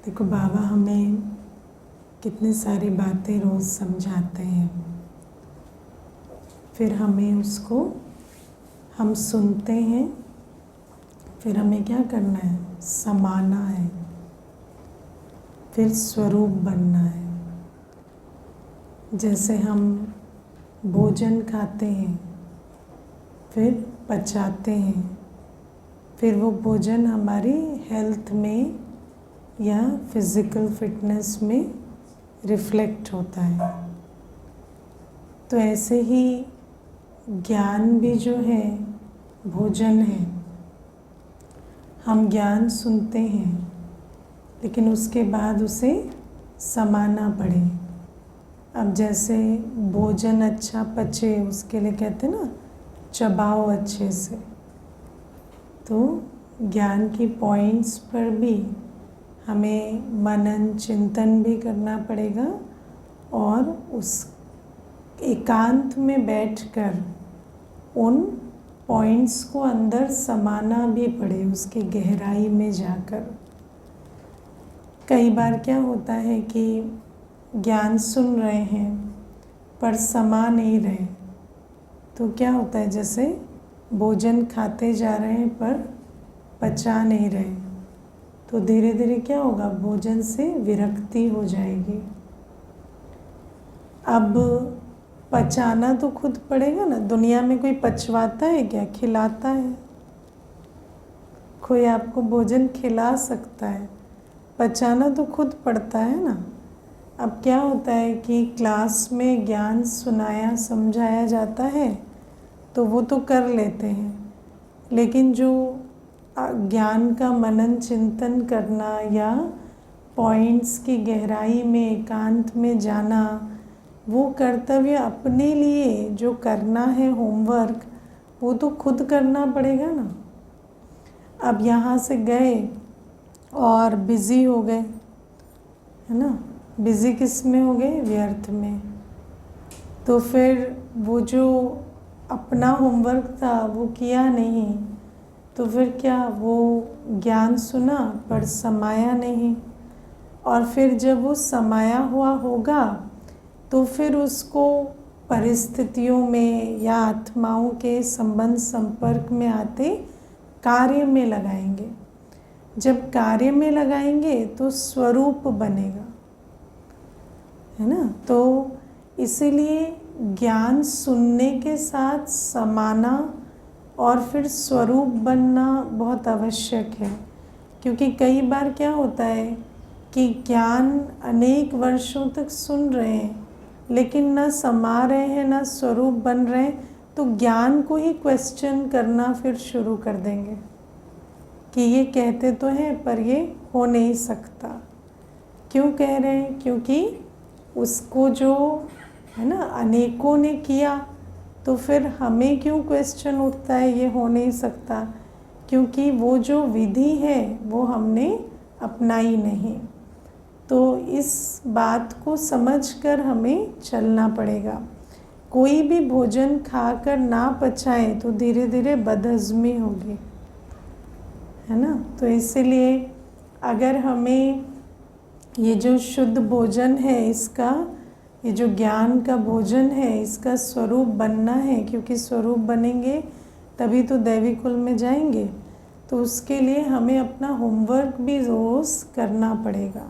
देखो, बाबा हमें कितनी सारी बातें रोज़ समझाते हैं, फिर हमें उसको हम सुनते हैं, फिर हमें क्या करना है, समाना है, फिर स्वरूप बनना है। जैसे हम भोजन खाते हैं, फिर पचाते हैं, फिर वो भोजन हमारी हेल्थ में या फिज़िकल फिटनेस में रिफ्लेक्ट होता है। तो ऐसे ही ज्ञान भी जो है भोजन है। हम ज्ञान सुनते हैं, लेकिन उसके बाद उसे समाना पड़े। अब जैसे भोजन अच्छा पचे, उसके लिए कहते हैं ना, चबाओ अच्छे से। तो ज्ञान की पॉइंट्स पर भी हमें मनन चिंतन भी करना पड़ेगा और उस एकांत में बैठकर उन पॉइंट्स को अंदर समाना भी पड़े, उसकी गहराई में जाकर। कई बार क्या होता है कि ज्ञान सुन रहे हैं पर समा नहीं रहे, तो क्या होता है, जैसे भोजन खाते जा रहे हैं पर पचा नहीं रहे, तो धीरे धीरे क्या होगा, भोजन से विरक्ति हो जाएगी। अब पचाना तो खुद पड़ेगा ना। दुनिया में कोई पचवाता है क्या? खिलाता है। कोई आपको भोजन खिला सकता है, पचाना तो खुद पड़ता है ना। अब क्या होता है कि क्लास में ज्ञान सुनाया समझाया जाता है तो वो तो कर लेते हैं, लेकिन जो ज्ञान का मनन चिंतन करना या पॉइंट्स की गहराई में एकांत में जाना, वो कर्तव्य अपने लिए जो करना है, होमवर्क, वो तो खुद करना पड़ेगा ना। अब यहाँ से गए और बिज़ी हो गए, है ना। बिज़ी किस में हो गए? व्यर्थ में। तो फिर वो जो अपना होमवर्क था वो किया नहीं, तो फिर क्या, वो ज्ञान सुना पर समाया नहीं। और फिर जब वो समाया हुआ होगा तो फिर उसको परिस्थितियों में या आत्माओं के संबंध संपर्क में आते कार्य में लगाएंगे। जब कार्य में लगाएंगे तो स्वरूप बनेगा, है ना। तो इसीलिए ज्ञान सुनने के साथ समाना और फिर स्वरूप बनना बहुत आवश्यक है। क्योंकि कई बार क्या होता है कि ज्ञान अनेक वर्षों तक सुन रहे हैं, लेकिन न समा रहे हैं, न स्वरूप बन रहे हैं, तो ज्ञान को ही क्वेश्चन करना फिर शुरू कर देंगे कि ये कहते तो हैं पर ये हो नहीं सकता। क्यों कह रहे हैं? क्योंकि उसको जो है ना अनेकों ने किया, तो फिर हमें क्यों क्वेश्चन उठता है ये हो नहीं सकता? क्योंकि वो जो विधि है वो हमने अपनाई नहीं। तो इस बात को समझकर हमें चलना पड़ेगा। कोई भी भोजन खाकर ना पचाए तो धीरे धीरे बदहज़मी होगी, है ना। तो इसीलिए अगर हमें ये जो शुद्ध भोजन है, इसका ये जो ज्ञान का भोजन है, इसका स्वरूप बनना है, क्योंकि स्वरूप बनेंगे तभी तो दैवी कुल में जाएंगे। तो उसके लिए हमें अपना होमवर्क भी रोज़ करना पड़ेगा।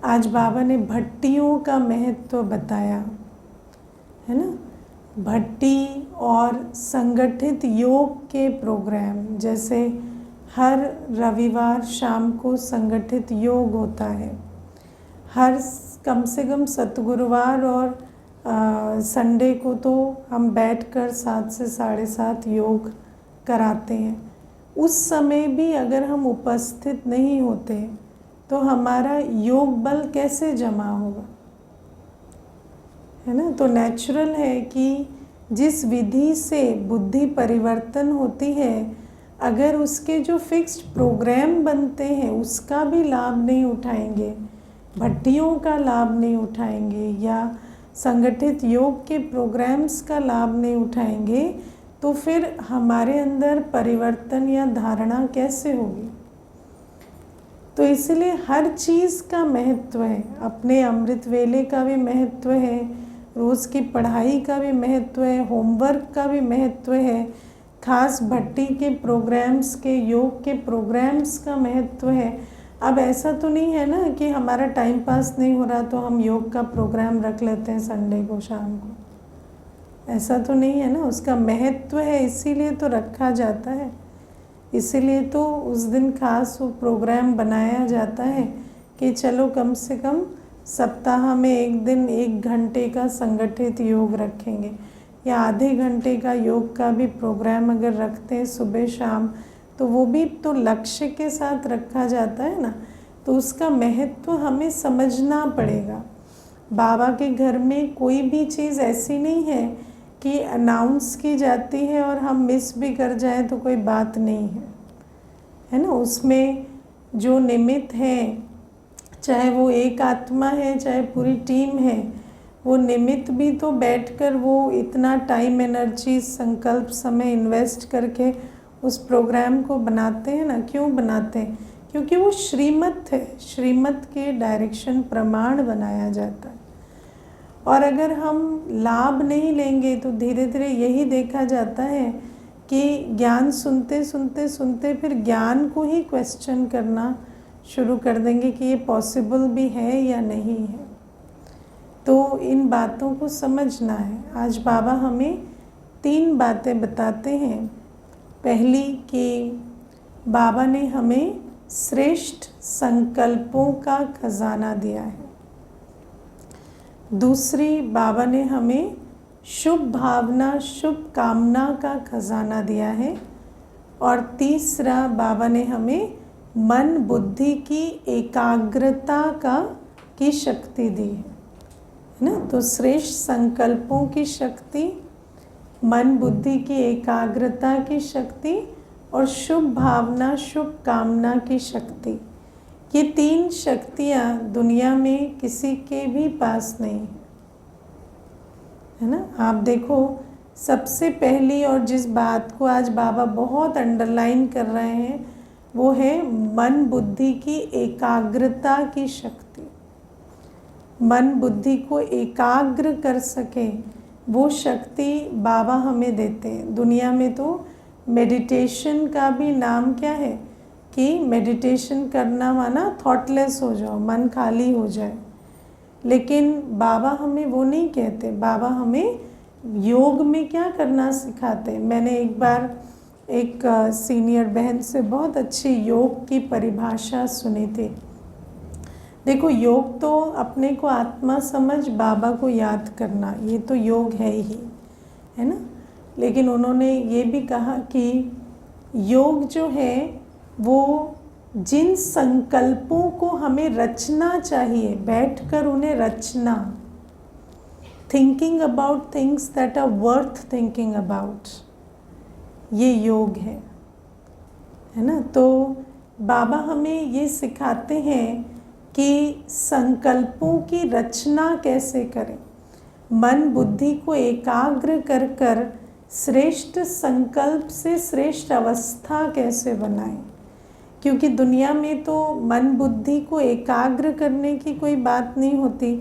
आज बाबा ने भट्टियों का महत्व बताया, है ना। भट्टी और संगठित योग के प्रोग्राम, जैसे हर रविवार शाम को संगठित योग होता है। हर कम से कम सतगुरुवार और संडे को तो हम बैठकर 7 से 7:30 योग कराते हैं। उस समय भी अगर हम उपस्थित नहीं होते तो हमारा योग बल कैसे जमा होगा, है ना। तो नेचुरल है कि जिस विधि से बुद्धि परिवर्तन होती है, अगर उसके जो फिक्स्ड प्रोग्राम बनते हैं उसका भी लाभ नहीं उठाएंगे, भट्टियों का लाभ नहीं उठाएंगे या संगठित योग के प्रोग्राम्स का लाभ नहीं उठाएंगे, तो फिर हमारे अंदर परिवर्तन या धारणा कैसे होगी। तो इसलिए हर चीज़ का महत्व है, अपने अमृत वेले का भी महत्व है, रोज़ की पढ़ाई का भी महत्व है, होमवर्क का भी महत्व है, खास भट्टी के प्रोग्राम्स के, योग के प्रोग्राम्स का महत्व है। अब ऐसा तो नहीं है ना कि हमारा टाइम पास नहीं हो रहा तो हम योग का प्रोग्राम रख लेते हैं संडे को शाम को, ऐसा तो नहीं है ना। उसका महत्व है इसीलिए तो रखा जाता है, इसीलिए तो उस दिन खास वो प्रोग्राम बनाया जाता है कि चलो कम से कम सप्ताह में एक दिन 1 घंटे का संगठित योग रखेंगे, या आधे घंटे का योग का भी प्रोग्राम अगर रखते हैं सुबह शाम, तो वो भी तो लक्ष्य के साथ रखा जाता है ना। तो उसका महत्व हमें समझना पड़ेगा। बाबा के घर में कोई भी चीज़ ऐसी नहीं है कि अनाउंस की जाती है और हम मिस भी कर जाएं तो कोई बात नहीं है, है ना। उसमें जो निमित्त है, चाहे वो एक आत्मा है चाहे पूरी टीम है, वो निमित्त भी तो बैठकर वो इतना टाइम एनर्जी संकल्प समय इन्वेस्ट करके उस प्रोग्राम को बनाते हैं ना। क्यों बनाते हैं? क्योंकि वो श्रीमत है, श्रीमत के डायरेक्शन प्रमाण बनाया जाता है। और अगर हम लाभ नहीं लेंगे तो धीरे धीरे यही देखा जाता है कि ज्ञान सुनते सुनते सुनते फिर ज्ञान को ही क्वेश्चन करना शुरू कर देंगे कि ये पॉसिबल भी है या नहीं है। तो इन बातों को समझना है। आज बाबा हमें 3 बातें बताते हैं। पहली कि बाबा ने हमें श्रेष्ठ संकल्पों का खजाना दिया है। दूसरी, बाबा ने हमें शुभ भावना शुभ कामना का खजाना दिया है। और तीसरा, बाबा ने हमें मन बुद्धि की एकाग्रता की शक्ति दी है ना। तो श्रेष्ठ संकल्पों की शक्ति, मन बुद्धि की एकाग्रता की शक्ति और शुभ भावना शुभ कामना की शक्ति, ये 3 शक्तियाँ दुनिया में किसी के भी पास नहीं है ना। आप देखो, सबसे पहली और जिस बात को आज बाबा बहुत अंडरलाइन कर रहे हैं वो है मन बुद्धि की एकाग्रता की शक्ति। मन बुद्धि को एकाग्र कर सके वो शक्ति बाबा हमें देते हैं। दुनिया में तो मेडिटेशन का भी नाम क्या है कि मेडिटेशन करना माना थॉटलेस हो जाओ, मन खाली हो जाए। लेकिन बाबा हमें वो नहीं कहते। बाबा हमें योग में क्या करना सिखाते हैं। मैंने एक बार एक सीनियर बहन से बहुत अच्छी योग की परिभाषा सुनी थी। देखो, योग तो अपने को आत्मा समझ बाबा को याद करना, ये तो योग है ही, है ना। लेकिन उन्होंने ये भी कहा कि योग जो है वो जिन संकल्पों को हमें रचना चाहिए, बैठकर उन्हें रचना, thinking about things that are worth thinking about, ये योग है ना। तो बाबा हमें ये सिखाते हैं कि संकल्पों की रचना कैसे करें, मन बुद्धि को एकाग्र कर कर श्रेष्ठ संकल्प से श्रेष्ठ अवस्था कैसे बनाएं। क्योंकि दुनिया में तो मन बुद्धि को एकाग्र करने की कोई बात नहीं होती।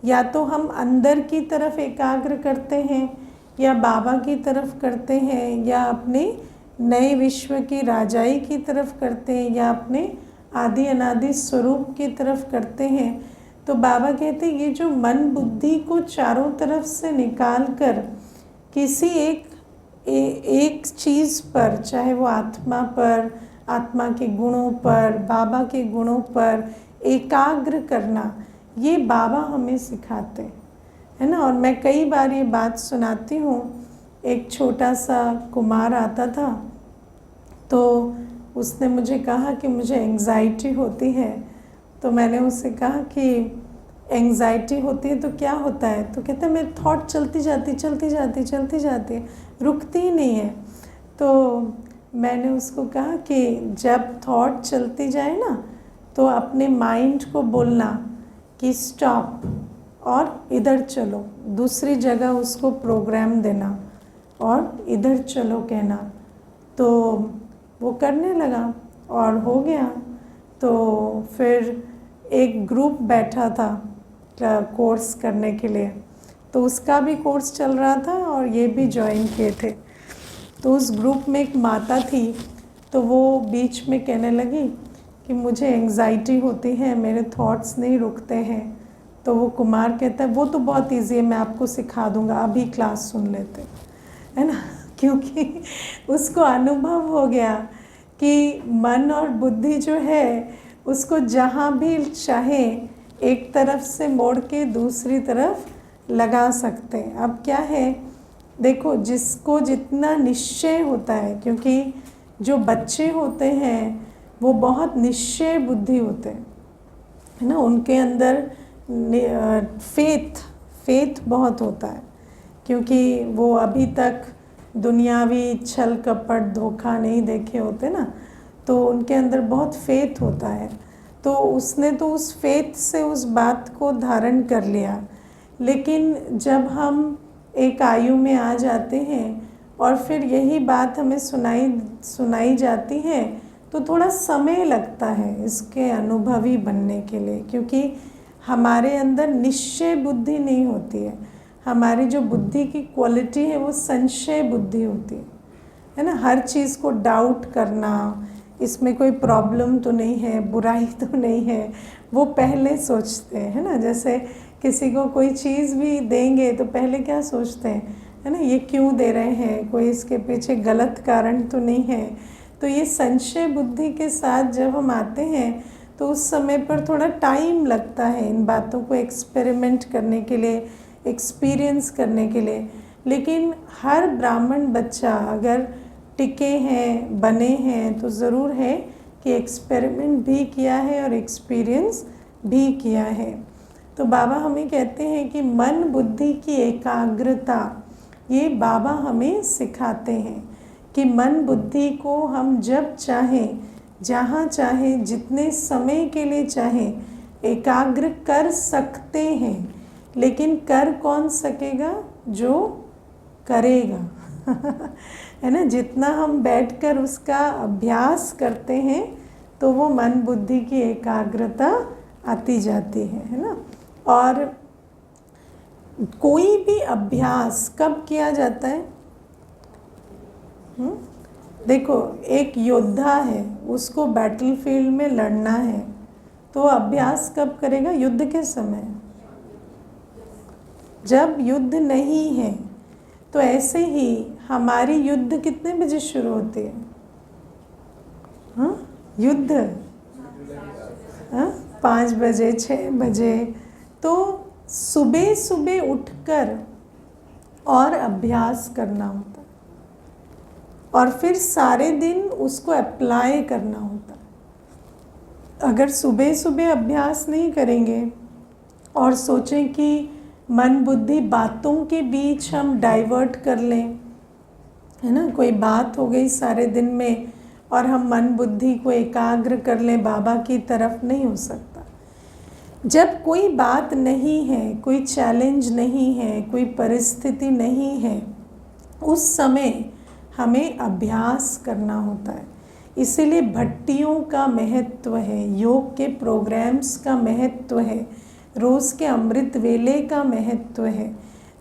या तो हम अंदर की तरफ एकाग्र करते हैं, या बाबा की तरफ करते हैं, या अपने नए विश्व की राजाई की तरफ करते हैं, या अपने आदि अनादि स्वरूप की तरफ करते हैं। तो बाबा कहते हैं ये जो मन बुद्धि को चारों तरफ से निकाल कर किसी एक चीज़ पर, चाहे वो आत्मा पर, आत्मा के गुणों पर, बाबा के गुणों पर एकाग्र करना, ये बाबा हमें सिखाते हैं, है ना। और मैं कई बार ये बात सुनाती हूँ। एक छोटा सा कुमार आता था, तो उसने मुझे कहा कि मुझे एंग्जाइटी होती है। तो मैंने उससे कहा कि एंग्जाइटी होती है तो क्या होता है? तो कहता है मेरी थॉट चलती जाती, रुकती ही नहीं है। तो मैंने उसको कहा कि जब थॉट चलती जाए ना, तो अपने माइंड को बोलना कि स्टॉप और इधर चलो, दूसरी जगह उसको प्रोग्राम देना और इधर चलो कहना। तो वो करने लगा और हो गया। तो फिर एक ग्रुप बैठा था कोर्स करने के लिए, तो उसका भी कोर्स चल रहा था और ये भी ज्वाइन किए थे। तो उस ग्रुप में एक माता थी, तो वो बीच में कहने लगी कि मुझे एंग्जाइटी होती है, मेरे थॉट्स नहीं रुकते हैं। तो वो कुमार कहता है वो तो बहुत इजी है, मैं आपको सिखा दूंगा, अभी क्लास सुन लेते, है ना। क्योंकि उसको अनुभव हो गया कि मन और बुद्धि जो है उसको जहाँ भी चाहे एक तरफ से मोड़ के दूसरी तरफ लगा सकते हैं। अब क्या है, देखो जिसको जितना निश्चय होता है, क्योंकि जो बच्चे होते हैं वो बहुत निश्चय बुद्धि होते हैं, है ना, उनके अंदर फेथ बहुत होता है, क्योंकि वो अभी तक दुनियावी छल कपट धोखा नहीं देखे होते ना, तो उनके अंदर बहुत फेथ होता है। तो उसने तो उस फेथ से उस बात को धारण कर लिया। लेकिन जब हम एक आयु में आ जाते हैं और फिर यही बात हमें सुनाई जाती है, तो थोड़ा समय लगता है इसके अनुभवी बनने के लिए, क्योंकि हमारे अंदर निश्चय बुद्धि नहीं होती है। हमारी जो बुद्धि की क्वालिटी है वो संशय बुद्धि होती है ना। हर चीज़ को डाउट करना, इसमें कोई प्रॉब्लम तो नहीं है, बुराई तो नहीं है, वो पहले सोचते हैं, है ना। जैसे किसी को कोई चीज़ भी देंगे तो पहले क्या सोचते हैं, है ना, ये क्यों दे रहे हैं, कोई इसके पीछे गलत कारण तो नहीं है। तो ये संशय बुद्धि के साथ जब हम आते हैं तो उस समय पर थोड़ा टाइम लगता है इन बातों को एक्सपेरिमेंट करने के लिए, एक्सपीरियंस करने के लिए। लेकिन हर ब्राह्मण बच्चा अगर टिके हैं, बने हैं, तो ज़रूर है कि एक्सपेरिमेंट भी किया है और एक्सपीरियंस भी किया है। तो बाबा हमें कहते हैं कि मन बुद्धि की एकाग्रता, ये बाबा हमें सिखाते हैं कि मन बुद्धि को हम जब चाहें, जहाँ चाहें, जितने समय के लिए चाहें एकाग्र कर सकते हैं। लेकिन कर कौन सकेगा, जो करेगा है ना। जितना हम बैठकर उसका अभ्यास करते हैं तो वो मन बुद्धि की एकाग्रता आती जाती है ना। और कोई भी अभ्यास कब किया जाता है, देखो एक योद्धा है, उसको बैटलफील्ड में लड़ना है, तो अभ्यास कब करेगा, युद्ध के समय, जब युद्ध नहीं है। तो ऐसे ही हमारी युद्ध कितने बजे शुरू होती है, युद्ध 5 बजे 6 बजे। तो सुबह सुबह उठकर और अभ्यास करना होता है और फिर सारे दिन उसको अप्लाई करना होता है। अगर सुबह सुबह अभ्यास नहीं करेंगे और सोचें कि मन बुद्धि बातों के बीच हम डाइवर्ट कर लें, है ना, कोई बात हो गई सारे दिन में और हम मन बुद्धि को एकाग्र कर लें बाबा की तरफ, नहीं हो सकता। जब कोई बात नहीं है, कोई चैलेंज नहीं है, कोई परिस्थिति नहीं है, उस समय हमें अभ्यास करना होता है। इसीलिए भट्टियों का महत्व है, योग के प्रोग्राम्स का महत्व है, रोज़ के अमृत वेले का महत्व है।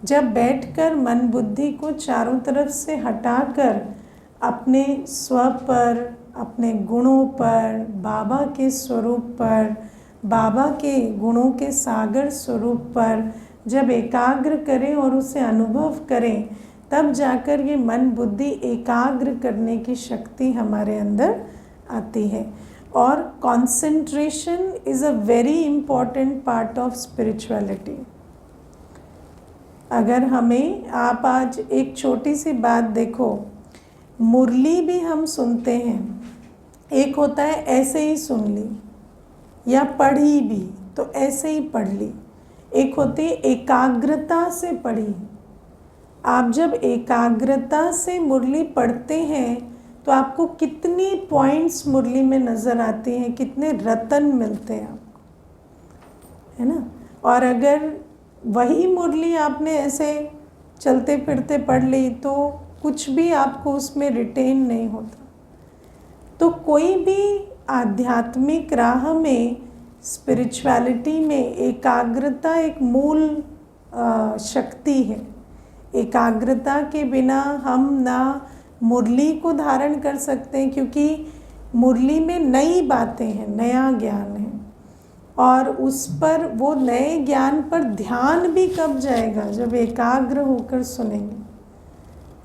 जब बैठकर मन बुद्धि को चारों तरफ से हटाकर अपने स्व पर, अपने गुणों पर, बाबा के स्वरूप पर, बाबा के गुणों के सागर स्वरूप पर जब एकाग्र करें और उसे अनुभव करें, तब जाकर ये मन बुद्धि एकाग्र करने की शक्ति हमारे अंदर आती है। और concentration is a very important part of spirituality. अगर हमें, आप आज एक छोटी सी बात देखो, मुरली भी हम सुनते हैं, एक होता है ऐसे ही सुन ली या पढ़ी भी तो ऐसे ही पढ़ ली, एक होती है एकाग्रता से पढ़ी। आप जब एकाग्रता से मुरली पढ़ते हैं तो आपको कितनी पॉइंट्स मुरली में नज़र आती हैं, कितने रतन मिलते हैं आपको, है ना। और अगर वही मुरली आपने ऐसे चलते फिरते पढ़ ली तो कुछ भी आपको उसमें रिटेन नहीं होता। तो कोई भी आध्यात्मिक राह में, स्पिरिचुअलिटी में एकाग्रता एक मूल शक्ति है। एकाग्रता के बिना हम ना मुरली को धारण कर सकते हैं, क्योंकि मुरली में नई बातें हैं, नया ज्ञान है, और उस पर, वो नए ज्ञान पर ध्यान भी कब जाएगा, जब एकाग्र होकर सुनेंगे,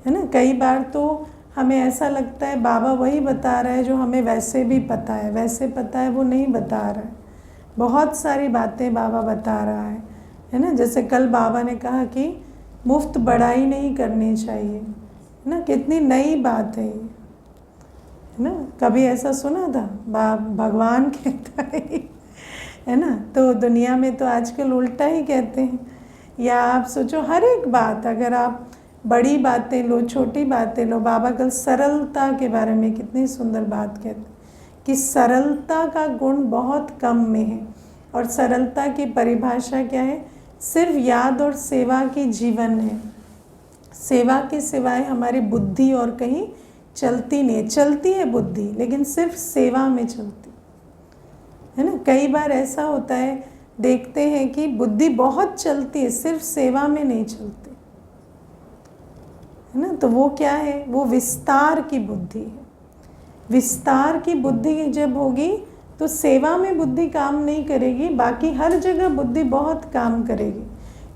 है ना। कई बार तो हमें ऐसा लगता है बाबा वही बता रहा है जो हमें वैसे भी पता है, वैसे पता है वो नहीं बता रहा है। बहुत सारी बातें बाबा बता रहा है ना। जैसे कल बाबा ने कहा कि मुफ्त बड़ाई नहीं करनी चाहिए, है ना। कितनी नई बात है ये, है ना। कभी ऐसा सुना था? भगवान कहता है ना। तो दुनिया में तो आजकल उल्टा ही कहते हैं। या आप सोचो, हर एक बात, अगर आप बड़ी बातें लो, छोटी बातें लो, बाबा कल सरलता के बारे में कितनी सुंदर बात कहते हैं कि सरलता का गुण बहुत कम में है। और सरलता की परिभाषा क्या है? सिर्फ याद और सेवा की जीवन है। सेवा के सिवाय हमारी बुद्धि और कहीं चलती नहीं है। चलती है बुद्धि, लेकिन सिर्फ सेवा में चलती है ना। कई बार ऐसा होता है, देखते हैं कि बुद्धि बहुत चलती है, सिर्फ सेवा में नहीं चलती, है ना। तो वो क्या है? वो विस्तार की बुद्धि है। विस्तार की बुद्धि जब होगी तो सेवा में बुद्धि काम नहीं करेगी, बाकी हर जगह बुद्धि बहुत काम करेगी,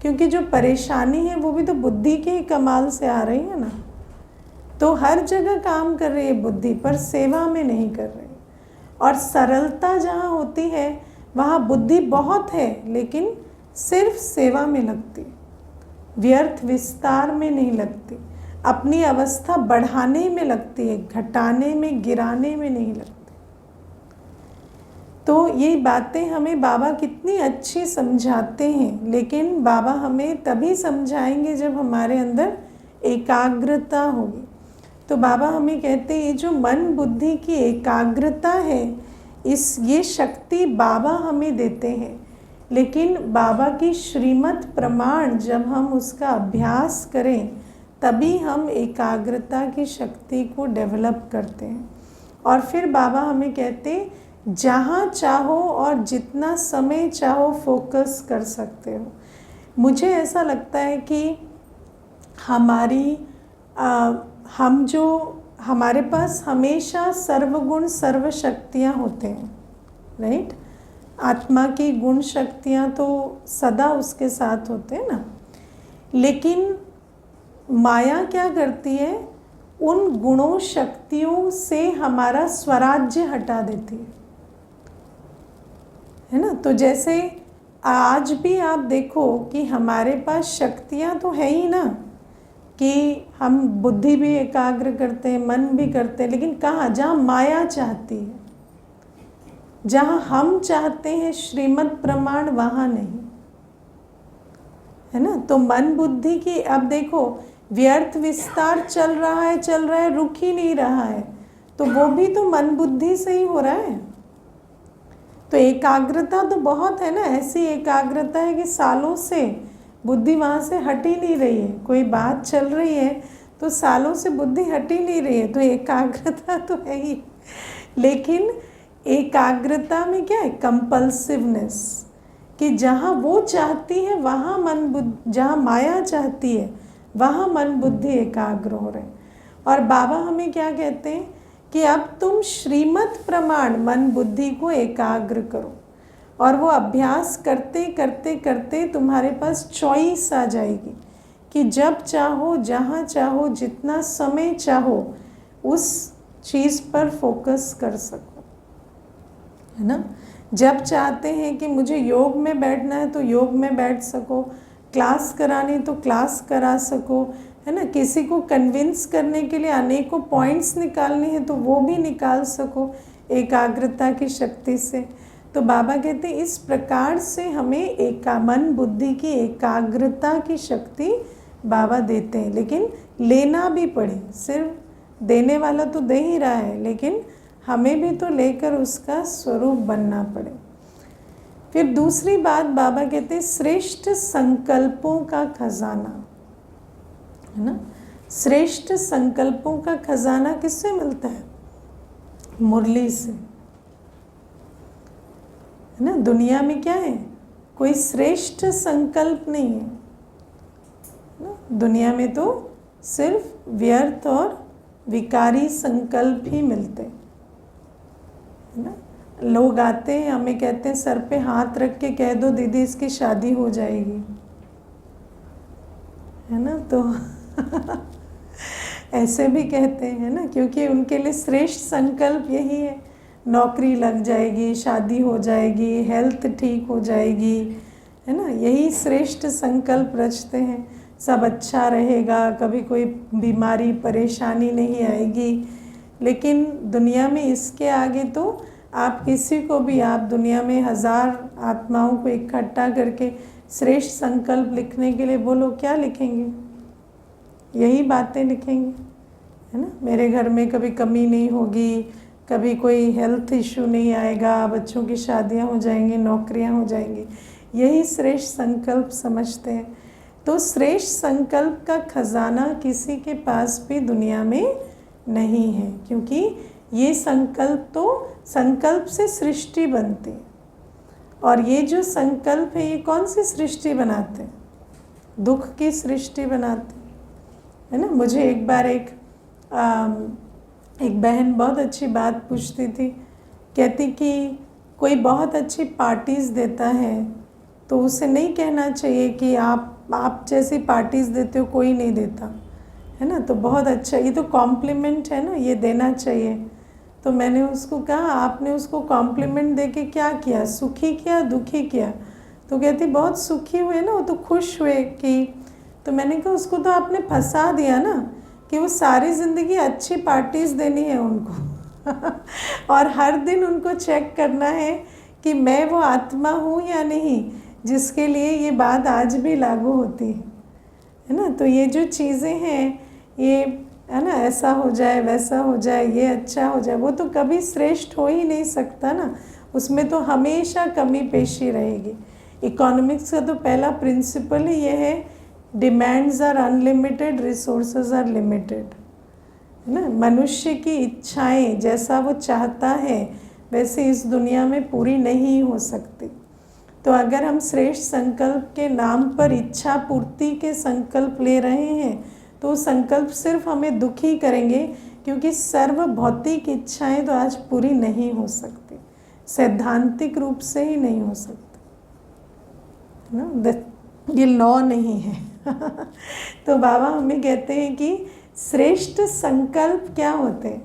क्योंकि जो परेशानी है वो भी तो बुद्धि के ही कमाल से आ रही है ना। तो हर जगह काम कर रही है बुद्धि, पर सेवा में नहीं कर रही। और सरलता जहाँ होती है वहाँ बुद्धि बहुत है, लेकिन सिर्फ सेवा में लगती, व्यर्थ विस्तार में नहीं लगती, अपनी अवस्था बढ़ाने में लगती है, घटाने में, गिराने में नहीं लगती। तो ये बातें हमें बाबा कितनी अच्छी समझाते हैं, लेकिन बाबा हमें तभी समझाएंगे जब हमारे अंदर एकाग्रता होगी। तो बाबा हमें कहते हैं, ये जो मन बुद्धि की एकाग्रता है, ये शक्ति बाबा हमें देते हैं, लेकिन बाबा की श्रीमत प्रमाण जब हम उसका अभ्यास करें तभी हम एकाग्रता की शक्ति को डेवलप करते हैं। और फिर बाबा हमें कहते हैं, जहाँ चाहो और जितना समय चाहो फोकस कर सकते हो। मुझे ऐसा लगता है कि हमारे पास हमेशा सर्वगुण सर्व शक्तियाँ होते हैं, राइट। आत्मा की गुण शक्तियाँ तो सदा उसके साथ होते हैं ना। लेकिन माया क्या करती है? उन गुणों शक्तियों से हमारा स्वराज्य हटा देती है ना। तो जैसे आज भी आप देखो कि हमारे पास शक्तियाँ तो है ही ना, कि हम बुद्धि भी एकाग्र करते हैं, मन भी करते हैं, लेकिन कहाँ? जहाँ माया चाहती है, जहाँ हम चाहते हैं श्रीमत प्रमाण, वहाँ नहीं, है ना। तो मन बुद्धि की, अब देखो, व्यर्थ विस्तार चल रहा है, रुक ही नहीं रहा है, तो वो भी तो मन बुद्धि से ही हो रहा है। तो एकाग्रता तो बहुत है ना। ऐसी एकाग्रता है कि सालों से बुद्धि वहाँ से हट ही नहीं रही है। कोई बात चल रही है तो सालों से बुद्धि हट ही नहीं रही है, तो एकाग्रता तो है ही। लेकिन एकाग्रता में क्या है? कंपल्सिवनेस, कि जहाँ वो चाहती है वहाँ मन बुद्धि, जहाँ माया चाहती है वहाँ मन बुद्धि एकाग्र हो रहे हैं। और बाबा हमें क्या कहते हैं कि अब तुम श्रीमत प्रमाण मन बुद्धि को एकाग्र करो, और वो अभ्यास करते करते करते तुम्हारे पास चॉइस आ जाएगी कि जब चाहो, जहाँ चाहो, जितना समय चाहो उस चीज़ पर फोकस कर सको, है ना। जब चाहते हैं कि मुझे योग में बैठना है तो योग में बैठ सको, क्लास करानी तो क्लास करा सको, है ना। किसी को कन्विंस करने के लिए अनेकों पॉइंट्स निकालने हैं तो वो भी निकाल सको एकाग्रता की शक्ति से। तो बाबा कहते हैं इस प्रकार से हमें मन बुद्धि की एकाग्रता की शक्ति बाबा देते हैं, लेकिन लेना भी पड़े। सिर्फ देने वाला तो दे ही रहा है, लेकिन हमें भी तो लेकर उसका स्वरूप बनना पड़े। फिर दूसरी बात बाबा कहते हैं, श्रेष्ठ संकल्पों का खजाना, है ना। श्रेष्ठ संकल्पों का खजाना किससे मिलता है? मुरली से, है ना। दुनिया में क्या है, कोई श्रेष्ठ संकल्प नहीं है ना। दुनिया में तो सिर्फ व्यर्थ और विकारी संकल्प ही मिलते है ना। लोग आते हैं, हमें कहते हैं सर पे हाथ रख के कह दो दीदी इसकी शादी हो जाएगी, है ना। तो ऐसे भी कहते हैं ना, क्योंकि उनके लिए श्रेष्ठ संकल्प यही है, नौकरी लग जाएगी, शादी हो जाएगी, हेल्थ ठीक हो जाएगी, है ना। यही श्रेष्ठ संकल्प रचते हैं, सब अच्छा रहेगा, कभी कोई बीमारी परेशानी नहीं आएगी। लेकिन दुनिया में इसके आगे तो आप किसी को भी, आप दुनिया में 1000 आत्माओं को इकट्ठा करके श्रेष्ठ संकल्प लिखने के लिए बोलो, क्या लिखेंगे? यही बातें लिखेंगे, है ना। मेरे घर में कभी कमी नहीं होगी, कभी कोई हेल्थ इशू नहीं आएगा, बच्चों की शादियां हो जाएंगी, नौकरियां हो जाएंगी, यही श्रेष्ठ संकल्प समझते हैं। तो श्रेष्ठ संकल्प का खजाना किसी के पास भी दुनिया में नहीं है, क्योंकि ये संकल्प तो संकल्प से सृष्टि बनती है। और ये जो संकल्प है ये कौन सी सृष्टि बनाते हैं? दुख की सृष्टि बनाते है ना। मुझे एक बार एक बहन बहुत अच्छी बात पूछती थी, कहती कि कोई बहुत अच्छी पार्टीज़ देता है तो उसे नहीं कहना चाहिए कि आप जैसी पार्टीज़ देते हो कोई नहीं देता, है ना। तो बहुत अच्छा, ये तो कॉम्प्लीमेंट है ना, ये देना चाहिए। तो मैंने उसको कहा आपने उसको कॉम्प्लीमेंट दे के क्या किया, सुखी किया दुखी किया? तो कहती बहुत सुखी हुए ना, वो तो खुश हुए कि। तो मैंने कहा उसको तो आपने फंसा दिया ना, कि वो सारी ज़िंदगी अच्छी पार्टीज़ देनी है उनको और हर दिन उनको चेक करना है कि मैं वो आत्मा हूँ या नहीं, जिसके लिए ये बात आज भी लागू होती है ना। तो ये जो चीज़ें हैं, ये है ना, ऐसा हो जाए वैसा हो जाए, ये अच्छा हो जाए, वो तो कभी श्रेष्ठ हो ही नहीं सकता ना, उसमें तो हमेशा कमी पेशी रहेगी। इकोनॉमिक्स का तो पहला प्रिंसिपल ही ये है, demands are unlimited, resources are limited, है ना। मनुष्य की इच्छाएं जैसा वो चाहता है वैसे इस दुनिया में पूरी नहीं हो सकती। तो अगर हम श्रेष्ठ संकल्प के नाम पर इच्छा पूर्ति के संकल्प ले रहे हैं तो संकल्प सिर्फ हमें दुखी करेंगे, क्योंकि सर्व भौतिक इच्छाएं तो आज पूरी नहीं हो सकती, सैद्धांतिक रूप से ही नहीं हो सकती ना, ये लॉ नहीं है तो बाबा हमें कहते हैं कि श्रेष्ठ संकल्प क्या होते हैं।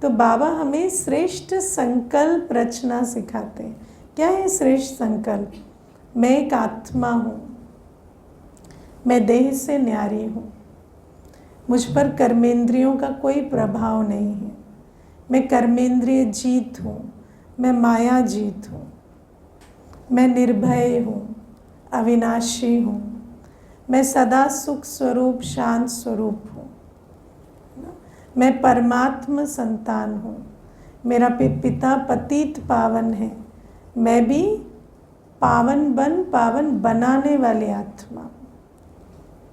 तो बाबा हमें श्रेष्ठ संकल्प रचना सिखाते हैं। क्या है श्रेष्ठ संकल्प? मैं एक आत्मा हूँ, मैं देह से न्यारी हूँ, मुझ पर कर्मेंद्रियों का कोई प्रभाव नहीं है, मैं कर्मेंद्रिय जीत हूँ, मैं माया जीत हूँ, मैं निर्भय हूँ, अविनाशी हूँ, मैं सदा सुख स्वरूप शांत स्वरूप हूँ, मैं परमात्मा संतान हूँ, मेरा पिता पतित पावन है, मैं भी पावन बनाने वाली आत्मा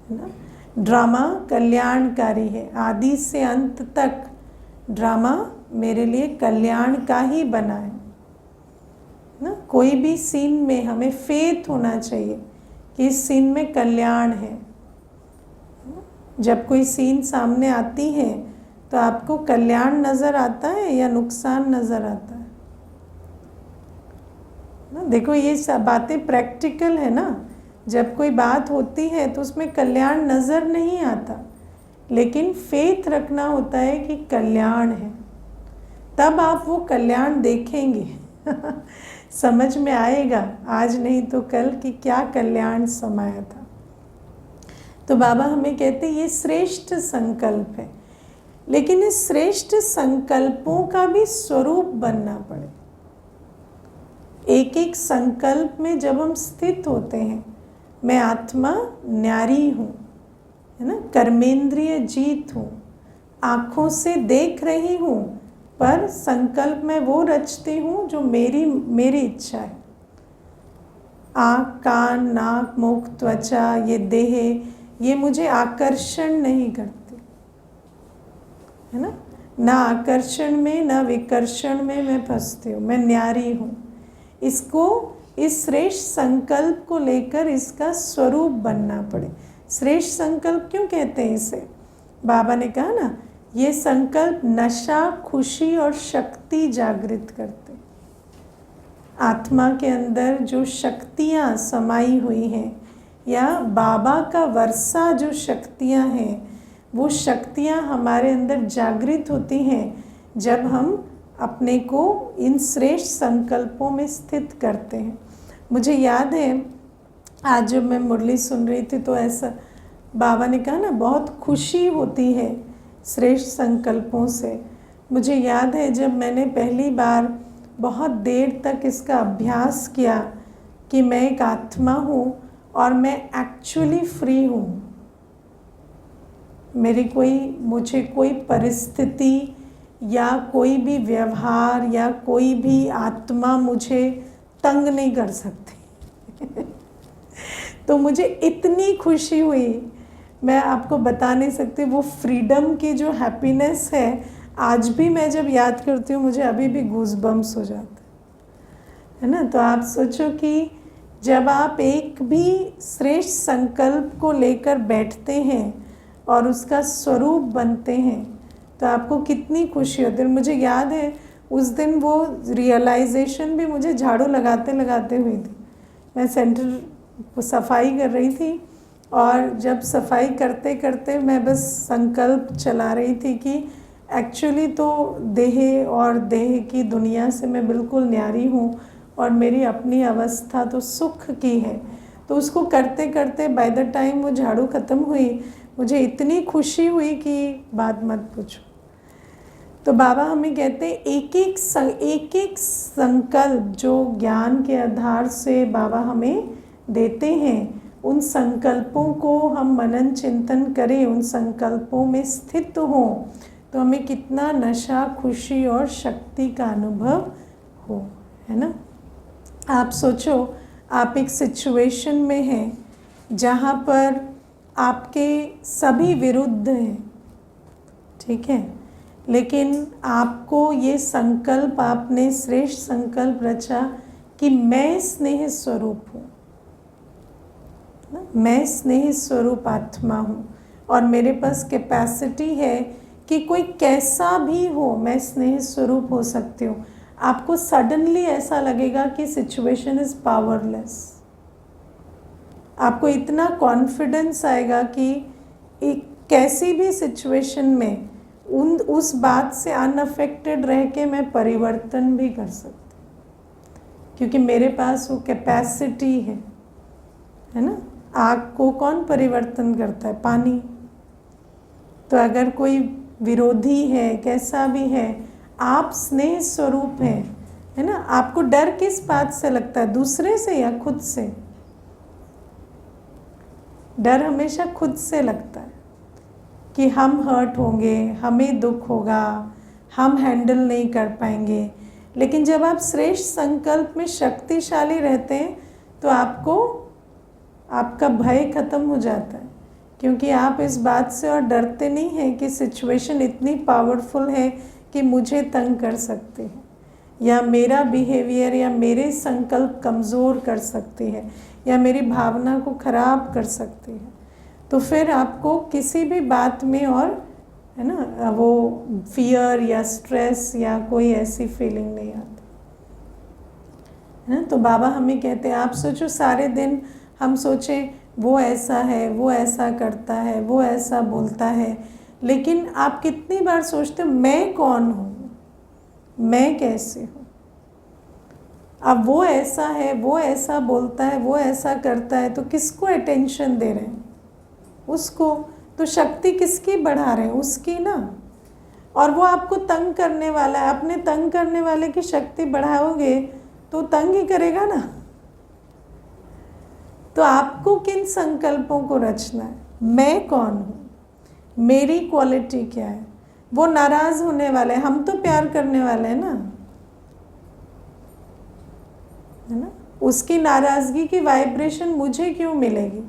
है ना। ड्रामा कल्याणकारी है, आदि से अंत तक ड्रामा मेरे लिए कल्याण का ही बना है ना। कोई भी सीन में हमें फेथ होना चाहिए कि इस सीन में कल्याण है। जब कोई सीन सामने आती है तो आपको कल्याण नज़र आता है या नुकसान नज़र आता है ना। देखो ये सब बातें प्रैक्टिकल है ना। जब कोई बात होती है तो उसमें कल्याण नज़र नहीं आता, लेकिन फेथ रखना होता है कि कल्याण है, तब आप वो कल्याण देखेंगे समझ में आएगा आज नहीं तो कल कि क्या कल्याण समाया था। तो बाबा हमें कहते ये श्रेष्ठ संकल्प है, लेकिन इस श्रेष्ठ संकल्पों का भी स्वरूप बनना पड़े। एक एक संकल्प में जब हम स्थित होते हैं, मैं आत्मा न्यारी हूँ, है ना, कर्मेंद्रिय जीत हूँ, आँखों से देख रही हूँ, पर संकल्प में वो रचती हूँ जो मेरी इच्छा है। आँख कान नाक मुख त्वचा ये देह ये मुझे आकर्षण नहीं करती, है ना आकर्षण में ना विकर्षण में मैं फंसती हूँ, मैं न्यारी हूँ। इसको इस श्रेष्ठ संकल्प को लेकर इसका स्वरूप बनना पड़े। श्रेष्ठ संकल्प क्यों कहते हैं इसे? बाबा ने कहा ना, ये संकल्प नशा, खुशी और शक्ति जागृत करते। आत्मा के अंदर जो शक्तियाँ समाई हुई हैं या बाबा का वर्षा जो शक्तियाँ हैं, वो शक्तियाँ हमारे अंदर जागृत होती हैं जब हम अपने को इन श्रेष्ठ संकल्पों में स्थित करते हैं। मुझे याद है आज जब मैं मुरली सुन रही थी तो ऐसा बाबा ने कहा ना, बहुत खुशी होती है श्रेष्ठ संकल्पों से। मुझे याद है जब मैंने पहली बार बहुत देर तक इसका अभ्यास किया कि मैं एक आत्मा हूँ और मैं एक्चुअली फ्री हूँ। मुझे कोई परिस्थिति या कोई भी व्यवहार या कोई भी आत्मा मुझे तंग नहीं कर सकती। तो मुझे इतनी खुशी हुई, मैं आपको बता नहीं सकती। वो फ्रीडम की जो हैप्पीनेस है, आज भी मैं जब याद करती हूँ मुझे अभी भी गूज़बम्स हो जाते है ना। तो आप सोचो कि जब आप एक भी श्रेष्ठ संकल्प को लेकर बैठते हैं और उसका स्वरूप बनते हैं तो आपको कितनी खुशी होती है। मुझे याद है उस दिन वो रियलाइजेशन भी मुझे झाड़ू लगाते लगाते हुई थी। मैं सेंटर सफाई कर रही थी और जब सफाई करते करते मैं बस संकल्प चला रही थी कि एक्चुअली तो देह और देह की दुनिया से मैं बिल्कुल न्यारी हूँ और मेरी अपनी अवस्था तो सुख की है। तो उसको करते करते बाय द टाइम वो झाड़ू ख़त्म हुई, मुझे इतनी खुशी हुई कि बात मत पूछो। तो बाबा हमें कहते हैं एक एक संकल्प जो ज्ञान के आधार से बाबा हमें देते हैं, उन संकल्पों को हम मनन चिंतन करें, उन संकल्पों में स्थित हों तो हमें कितना नशा, खुशी और शक्ति का अनुभव हो, है ना। आप सोचो, आप एक सिचुएशन में हैं जहाँ पर आपके सभी विरुद्ध हैं, ठीक है, लेकिन आपको ये संकल्प, आपने श्रेष्ठ संकल्प रचा कि मैं स्नेह स्वरूप हूँ, मैं स्नेह स्वरूप आत्मा हूँ और मेरे पास कैपेसिटी है कि कोई कैसा भी हो मैं स्नेह स्वरूप हो सकती हूँ। आपको सडनली ऐसा लगेगा कि सिचुएशन इज़ पावरलेस। आपको इतना कॉन्फिडेंस आएगा कि एक कैसी भी सिचुएशन में उस बात से अनअफेक्टेड रह के मैं परिवर्तन भी कर सकती, क्योंकि मेरे पास वो कैपेसिटी है ना। आग को कौन परिवर्तन करता है? पानी। तो अगर कोई विरोधी है, कैसा भी है, आप स्नेह स्वरूप हैं, है ना। आपको डर किस बात से लगता है? दूसरे से या खुद से? डर हमेशा खुद से लगता है कि हम हर्ट होंगे, हमें दुख होगा, हम हैंडल नहीं कर पाएंगे। लेकिन जब आप श्रेष्ठ संकल्प में शक्तिशाली रहते हैं तो आपका भय खत्म हो जाता है, क्योंकि आप इस बात से और डरते नहीं हैं कि सिचुएशन इतनी पावरफुल है कि मुझे तंग कर सकती है या मेरा बिहेवियर या मेरे संकल्प कमज़ोर कर सकती है या मेरी भावना को ख़राब कर सकती है। तो फिर आपको किसी भी बात में और, है ना, वो फियर या स्ट्रेस या कोई ऐसी फीलिंग नहीं आती, है ना। तो बाबा हमें कहते हैं, आप सोचो सारे दिन हम सोचें वो ऐसा है, वो ऐसा करता है, वो ऐसा बोलता है, लेकिन आप कितनी बार सोचते हो मैं कौन हूँ, मैं कैसे हूँ। अब वो ऐसा है, वो ऐसा बोलता है, वो ऐसा करता है, तो किसको अटेंशन दे रहे हैं? उसको। तो शक्ति किसकी बढ़ा रहे हैं? उसकी ना। और वो आपको तंग करने वाला है, अपने तंग करने वाले की शक्ति बढ़ाओगे तो तंग ही करेगा ना। तो आपको किन संकल्पों को रचना है? मैं कौन हूँ, मेरी क्वालिटी क्या है। वो नाराज़ होने वाले, हम तो प्यार करने वाले हैं ना, है ना। उसकी नाराज़गी की वाइब्रेशन मुझे क्यों मिलेगी?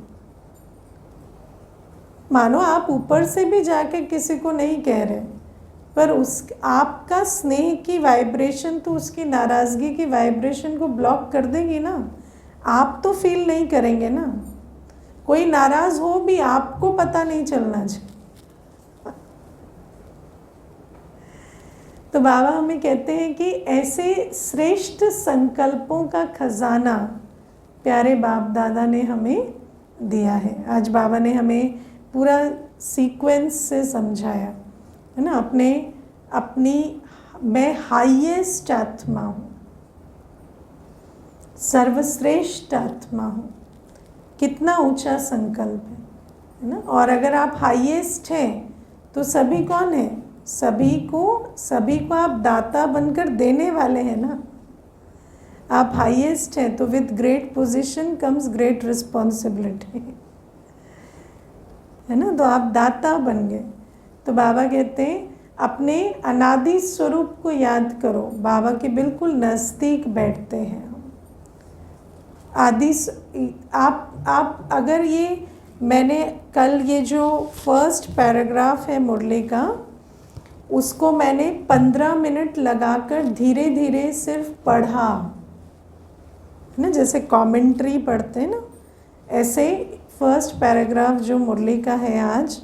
मानो आप ऊपर से भी जाके किसी को नहीं कह रहे, पर उस आपका स्नेह की वाइब्रेशन तो उसकी नाराज़गी की वाइब्रेशन को ब्लॉक कर देगी ना। आप तो फील नहीं करेंगे ना, कोई नाराज़ हो भी आपको पता नहीं चलना चाहिए। तो बाबा हमें कहते हैं कि ऐसे श्रेष्ठ संकल्पों का खजाना प्यारे बाप दादा ने हमें दिया है। आज बाबा ने हमें पूरा सीक्वेंस से समझाया है ना। अपनी मैं हाईएस्ट आत्मा हूँ, सर्वश्रेष्ठ आत्मा हूँ। कितना ऊंचा संकल्प है ना। और अगर आप हाईएस्ट हैं तो सभी कौन है? सभी को आप दाता बनकर देने वाले हैं ना। आप हाईएस्ट हैं तो with great position comes great responsibility, है ना। तो आप दाता बन गए। तो बाबा कहते हैं अपने अनादि स्वरूप को याद करो। बाबा के बिल्कुल नज़दीक बैठते हैं हम। आप अगर ये मैंने कल ये जो फर्स्ट पैराग्राफ है मुरली का, उसको मैंने 15 मिनट लगाकर धीरे धीरे सिर्फ पढ़ा है ना, जैसे कमेंट्री पढ़ते हैं ना, ऐसे फर्स्ट पैराग्राफ जो मुरली का है आज,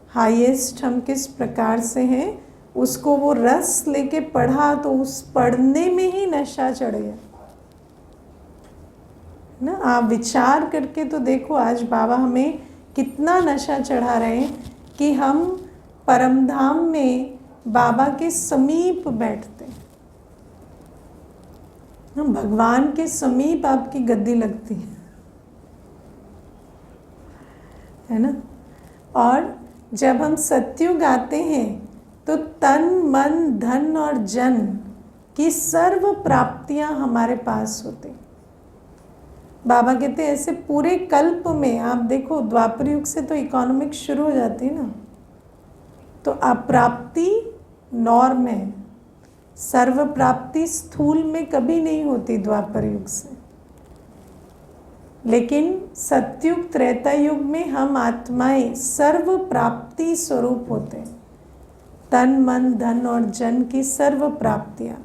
हाईएस्ट हम किस प्रकार से हैं, उसको वो रस लेके पढ़ा तो उस पढ़ने में ही नशा चढ़ गया ना। आप विचार करके तो देखो आज बाबा हमें कितना नशा चढ़ा रहे हैं कि हम परमधाम में बाबा के समीप बैठते हैं। हम भगवान के समीप आपकी गद्दी लगती है ना। और जब हम सत्युग आते हैं तो तन मन धन और जन की सर्व प्राप्तियां हमारे पास होती। बाबा कहते हैं ऐसे पूरे कल्प में आप देखो, द्वापर युग से तो इकोनॉमिक शुरू हो जाती है ना, तो अप्राप्ति नॉर्म है, सर्व प्राप्ति स्थूल में कभी नहीं होती द्वापर युग से। लेकिन सतयुग त्रेता युग में हम आत्माएं सर्व प्राप्ति स्वरूप होते हैं। तन मन धन और जन की सर्व प्राप्तियां।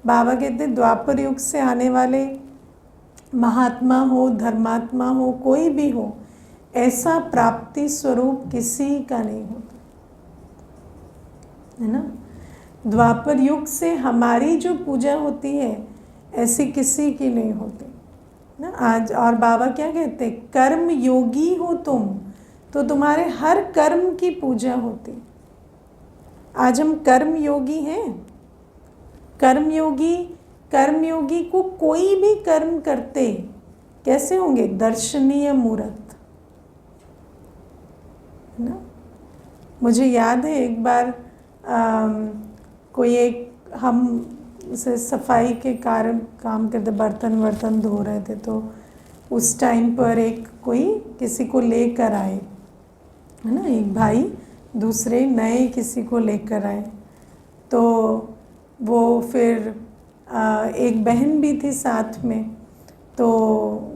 बाबा कहते द्वापर युग से आने वाले महात्मा हो, धर्मात्मा हो, कोई भी हो, ऐसा प्राप्ति स्वरूप किसी का नहीं होता, है ना। द्वापर युग से हमारी जो पूजा होती है ऐसी किसी की नहीं होती ना। आज और बाबा क्या कहते, कर्म योगी हो तुम तो तुम्हारे हर कर्म की पूजा होती। आज हम कर्म योगी हैं। कर्मयोगी को कोई भी कर्म करते कैसे होंगे? दर्शनीय मूर्त, है ना। मुझे याद है एक बार कोई एक हम से सफाई के कारण काम करते, बर्तन धो रहे थे, तो उस टाइम पर एक कोई किसी को लेकर आए, है ना, एक भाई दूसरे नए किसी को लेकर आए। तो वो फिर एक बहन भी थी साथ में। तो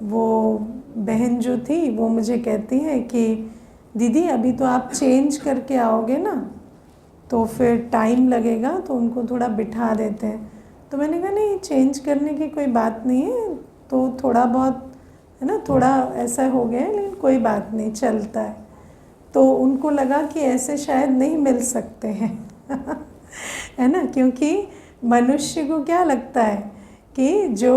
वो बहन जो थी वो मुझे कहती है कि दीदी अभी तो आप चेंज करके आओगे ना, तो फिर टाइम लगेगा, तो उनको थोड़ा बिठा देते हैं। तो मैंने कहा नहीं, चेंज करने की कोई बात नहीं है, तो थोड़ा बहुत है ना, थोड़ा ऐसा हो गया है लेकिन कोई बात नहीं, चलता है। तो उनको लगा कि ऐसे शायद नहीं मिल सकते हैं है ना, क्योंकि मनुष्य को क्या लगता है कि जो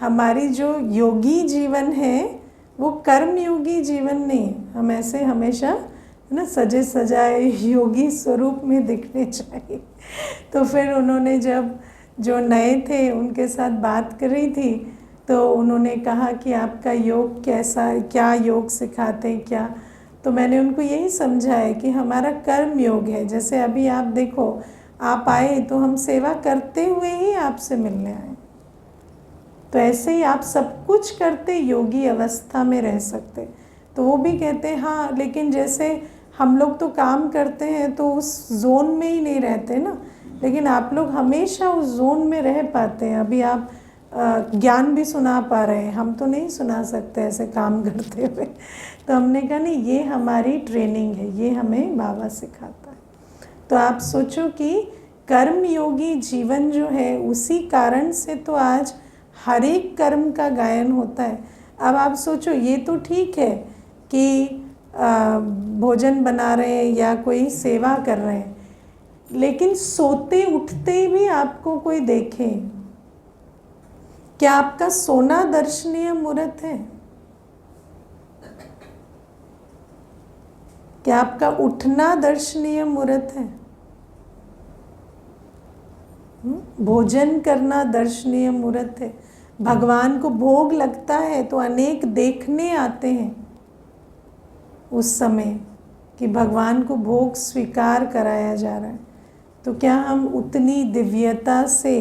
हमारी जो योगी जीवन है वो कर्म योगी जीवन नहीं है। हम ऐसे हमेशा है ना सजे सजाए योगी स्वरूप में दिखने चाहिए। तो फिर उन्होंने जब जो नए थे उनके साथ बात कर रही थी, तो उन्होंने कहा कि आपका योग कैसा है, क्या योग सिखाते हैं क्या। तो मैंने उनको यही समझाया कि हमारा कर्म योग है। जैसे अभी आप देखो, आप आए तो हम सेवा करते हुए ही आपसे मिलने आए, तो ऐसे ही आप सब कुछ करते योगी अवस्था में रह सकते। तो वो भी कहते हैं हाँ, लेकिन जैसे हम लोग तो काम करते हैं तो उस जोन में ही नहीं रहते ना, लेकिन आप लोग हमेशा उस जोन में रह पाते हैं। अभी आप ज्ञान भी सुना पा रहे हैं, हम तो नहीं सुना सकते ऐसे काम करते हुए। तो हमने कहा नहीं, ये हमारी ट्रेनिंग है, ये हमें बाबा सिखाता है। तो आप सोचो कि कर्मयोगी जीवन जो है उसी कारण से तो आज हर एक कर्म का गायन होता है। अब आप सोचो, ये तो ठीक है कि भोजन बना रहे हैं या कोई सेवा कर रहे हैं, लेकिन सोते उठते भी आपको कोई देखे, क्या आपका सोना दर्शनीय मूर्त है? क्या आपका उठना दर्शनीय मूर्त है? भोजन करना दर्शनीय मूर्त है। भगवान को भोग लगता है तो अनेक देखने आते हैं उस समय कि भगवान को भोग स्वीकार कराया जा रहा है। तो क्या हम उतनी दिव्यता से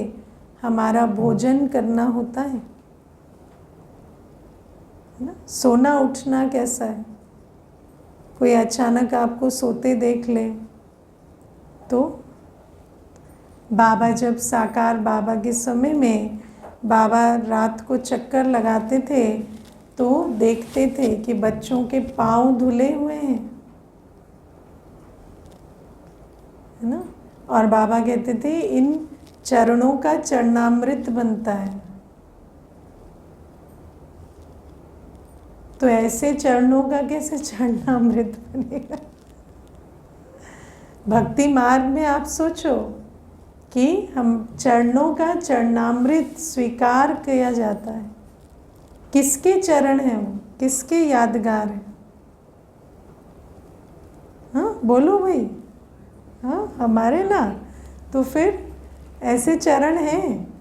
हमारा भोजन करना होता है ना? सोना उठना कैसा है? कोई अचानक आपको सोते देख ले तो बाबा, जब साकार बाबा के समय में बाबा रात को चक्कर लगाते थे तो देखते थे कि बच्चों के पाँव धुले हुए हैं, है ना? और बाबा कहते थे इन चरणों का चरणामृत बनता है। तो ऐसे चरणों का कैसे चरणामृत बनेगा? भक्ति मार्ग में आप सोचो कि हम चरणों का चरणामृत स्वीकार किया जाता है। किसके चरण हैं वो? किसके यादगार हैं? हाँ बोलो भाई। हाँ हमारे ना। तो फिर ऐसे चरण हैं।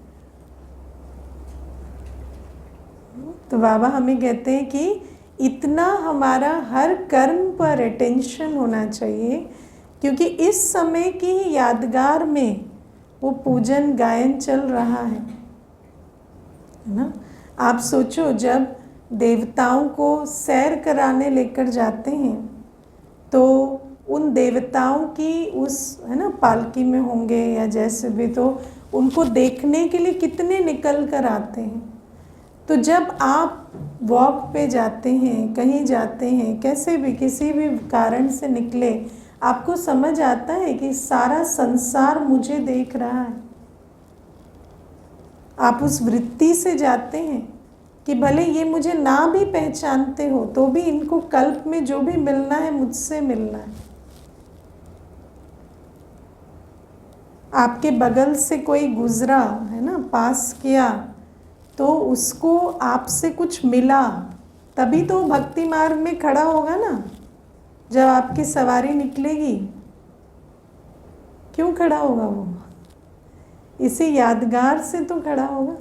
तो बाबा हमें कहते हैं कि इतना हमारा हर कर्म पर अटेंशन होना चाहिए, क्योंकि इस समय की ही यादगार में वो पूजन गायन चल रहा है ना? आप सोचो, जब देवताओं को सैर कराने लेकर जाते हैं तो उन देवताओं की उस, है ना, पालकी में होंगे या जैसे भी, तो उनको देखने के लिए कितने निकल कर आते हैं। तो जब आप वॉक पे जाते हैं, कहीं जाते हैं, कैसे भी किसी भी कारण से निकले, आपको समझ आता है कि सारा संसार मुझे देख रहा है। आप उस वृत्ति से जाते हैं कि भले ये मुझे ना भी पहचानते हो तो भी इनको कल्प में जो भी मिलना है मुझसे मिलना है। आपके बगल से कोई गुजरा, है ना, पास किया, तो उसको आपसे कुछ मिला, तभी तो भक्ति मार्ग में खड़ा होगा ना। जब आपकी सवारी निकलेगी, क्यों खड़ा होगा वो? इसी यादगार से तो खड़ा होगा।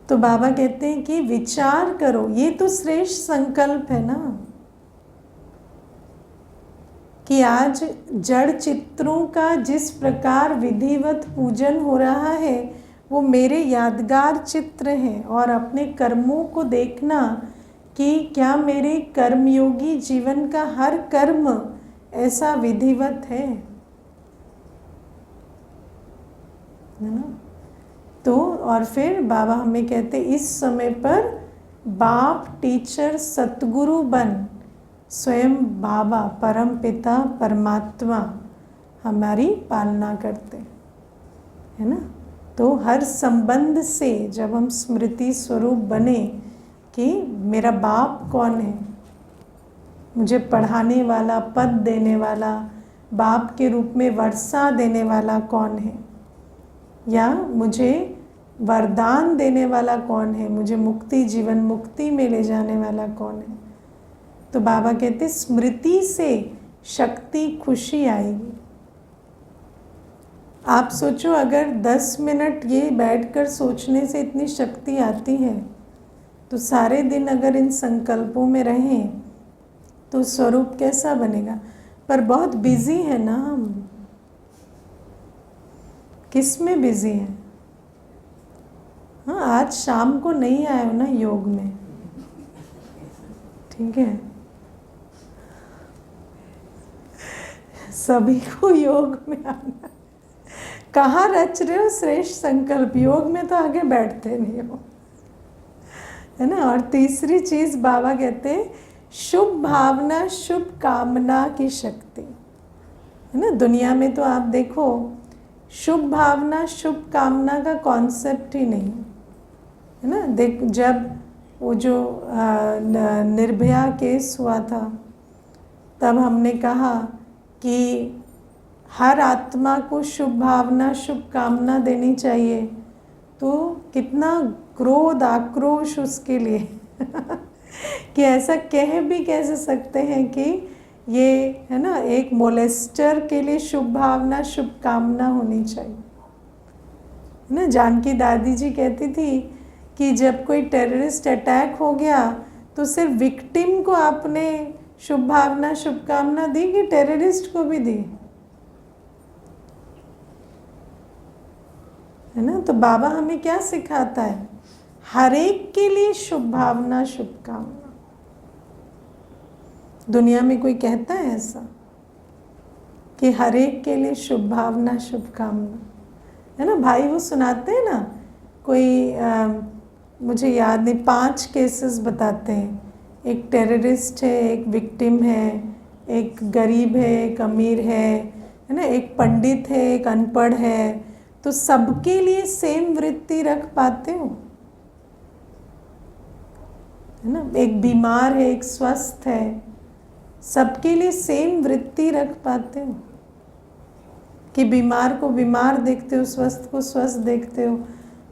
तो बाबा कहते हैं कि विचार करो, ये तो श्रेष्ठ संकल्प है ना, कि आज जड़ चित्रों का जिस प्रकार विधिवत पूजन हो रहा है वो मेरे यादगार चित्र हैं, और अपने कर्मों को देखना कि क्या मेरे कर्मयोगी जीवन का हर कर्म ऐसा विधिवत है ना? तो और फिर बाबा हमें कहते इस समय पर बाप, टीचर, सतगुरु बन स्वयं बाबा, परम पिता, परमात्मा हमारी पालना करते है ना। तो हर संबंध से जब हम स्मृति स्वरूप बने कि मेरा बाप कौन है, मुझे पढ़ाने वाला, पद देने वाला, बाप के रूप में वर्षा देने वाला कौन है, या मुझे वरदान देने वाला कौन है, मुझे मुक्ति, जीवन मुक्ति में ले जाने वाला कौन है। तो बाबा कहते स्मृति से शक्ति, खुशी आएगी। आप सोचो, अगर 10 मिनट ये बैठकर सोचने से इतनी शक्ति आती है, तो सारे दिन अगर इन संकल्पों में रहें तो स्वरूप कैसा बनेगा। पर बहुत बिजी है ना हम। किस में बिजी हैं? हाँ, आज शाम को नहीं आए हो ना योग में, ठीक है? सभी को योग में आना। कहाँ रच रहे हो श्रेष्ठ संकल्प? योग में तो आगे बैठते नहीं हो, है ना। और तीसरी चीज़ बाबा कहते हैं शुभ भावना शुभ कामना की शक्ति, है ना। दुनिया में तो आप देखो शुभ भावना शुभ कामना का कॉन्सेप्ट ही नहीं है ना। देख, जब वो जो निर्भया केस हुआ था, तब हमने कहा कि हर आत्मा को शुभ भावना शुभ कामना देनी चाहिए, तो कितना क्रोध आक्रोश उसके लिए कि ऐसा कह भी कैसे सकते हैं कि ये, है ना, एक मोलेस्टर के लिए शुभ भावना शुभ कामना होनी चाहिए, है ना। जानकी दादी जी कहती थी कि जब कोई टेररिस्ट अटैक हो गया तो सिर्फ विक्टिम को आपने शुभ भावना शुभ कामना दी कि टेररिस्ट को भी दी, है ना। तो बाबा हमें क्या सिखाता है, हर एक के लिए शुभ भावना शुभ कामना। दुनिया में कोई कहता है ऐसा कि हर एक के लिए शुभ भावना शुभ कामना, है ना। भाई वो सुनाते हैं ना, कोई मुझे याद नहीं, 5 केसेस बताते हैं। एक टेररिस्ट है, एक विक्टिम है, एक गरीब है, एक अमीर है ना, एक पंडित है, एक अनपढ़ है। तो सबके लिए सेम वृत्ति रख पाते हो, है ना। एक बीमार है, एक स्वस्थ है, सबके लिए सेम वृत्ति रख पाते हो कि बीमार को बीमार देखते हो, स्वस्थ को स्वस्थ देखते हो,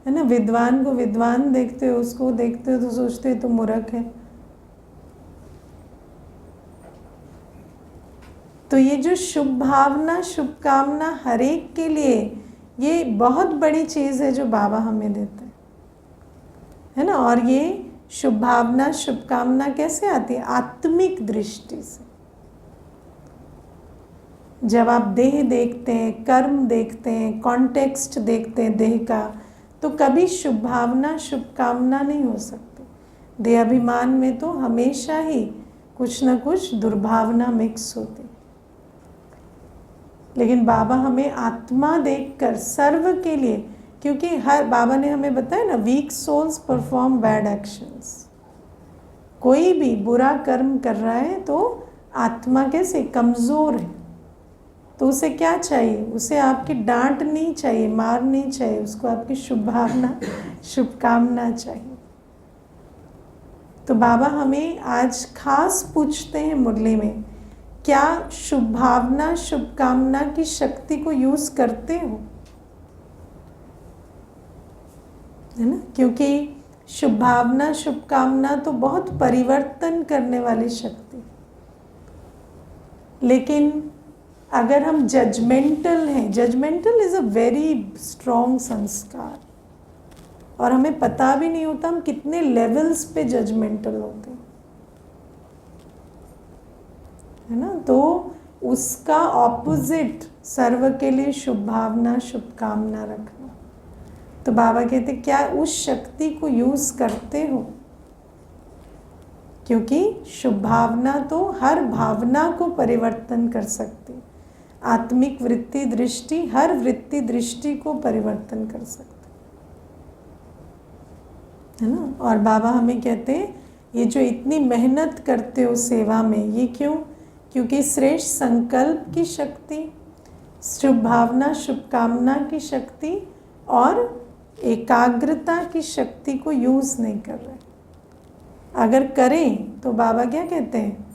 है ना। विद्वान को विद्वान देखते हो, उसको देखते हो तो सोचते हो तो मूर्ख है। तो ये जो शुभ भावना शुभ कामना हर एक के लिए, ये बहुत बड़ी चीज़ है जो बाबा हमें देते हैं, है ना। और ये शुभ भावना शुभ कामना कैसे आती है, आत्मिक दृष्टि से। जब आप देह देखते हैं, कर्म देखते हैं, कॉन्टेक्स्ट देखते हैं देह का, तो कभी शुभ भावना शुभ कामना नहीं हो सकती। देह अभिमान में तो हमेशा ही कुछ न कुछ दुर्भावना मिक्स होती। लेकिन बाबा हमें आत्मा देखकर सर्व के लिए, क्योंकि हर, बाबा ने हमें बताया ना, weak souls perform bad actions. कोई भी बुरा कर्म कर रहा है तो आत्मा कैसे कमज़ोर है, तो उसे क्या चाहिए, उसे आपकी डांट नहीं चाहिए, मार नहीं चाहिए, उसको आपकी शुभ भावना शुभकामना चाहिए। तो बाबा हमें आज खास पूछते हैं मुरली में, क्या शुभ भावना शुभकामना की शक्ति को यूज़ करते हो, है ना। क्योंकि शुभ भावना शुभकामना तो बहुत परिवर्तन करने वाली शक्ति, लेकिन अगर हम जजमेंटल हैं, judgmental is a very strong sanskar, और हमें पता भी नहीं होता हम कितने लेवल्स पे जजमेंटल होते हैं, है ना। तो उसका ऑपोजिट सर्व के लिए शुभ भावना शुभकामना रखना। तो बाबा कहते क्या उस शक्ति को यूज़ करते हो, क्योंकि शुभ भावना तो हर भावना को परिवर्तन कर सकती, आत्मिक वृत्ति दृष्टि हर वृत्ति दृष्टि को परिवर्तन कर सकती, है ना। और बाबा हमें कहते हैं ये जो इतनी मेहनत करते हो सेवा में, ये क्यों, क्योंकि श्रेष्ठ संकल्प की शक्ति, शुभ भावना शुभकामना की शक्ति और एकाग्रता की शक्ति को यूज़ नहीं कर रहे। अगर करें तो बाबा क्या कहते हैं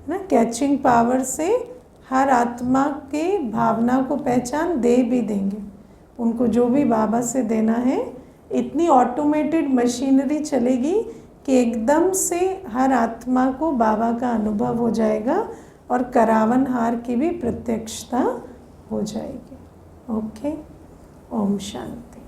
ना, कैचिंग पावर से हर आत्मा के भावना को पहचान दे भी देंगे, उनको जो भी बाबा से देना है। इतनी ऑटोमेटेड मशीनरी चलेगी कि एकदम से हर आत्मा को बाबा का अनुभव हो जाएगा और करावन हार की भी प्रत्यक्षता हो जाएगी। ओके, ओम शांति।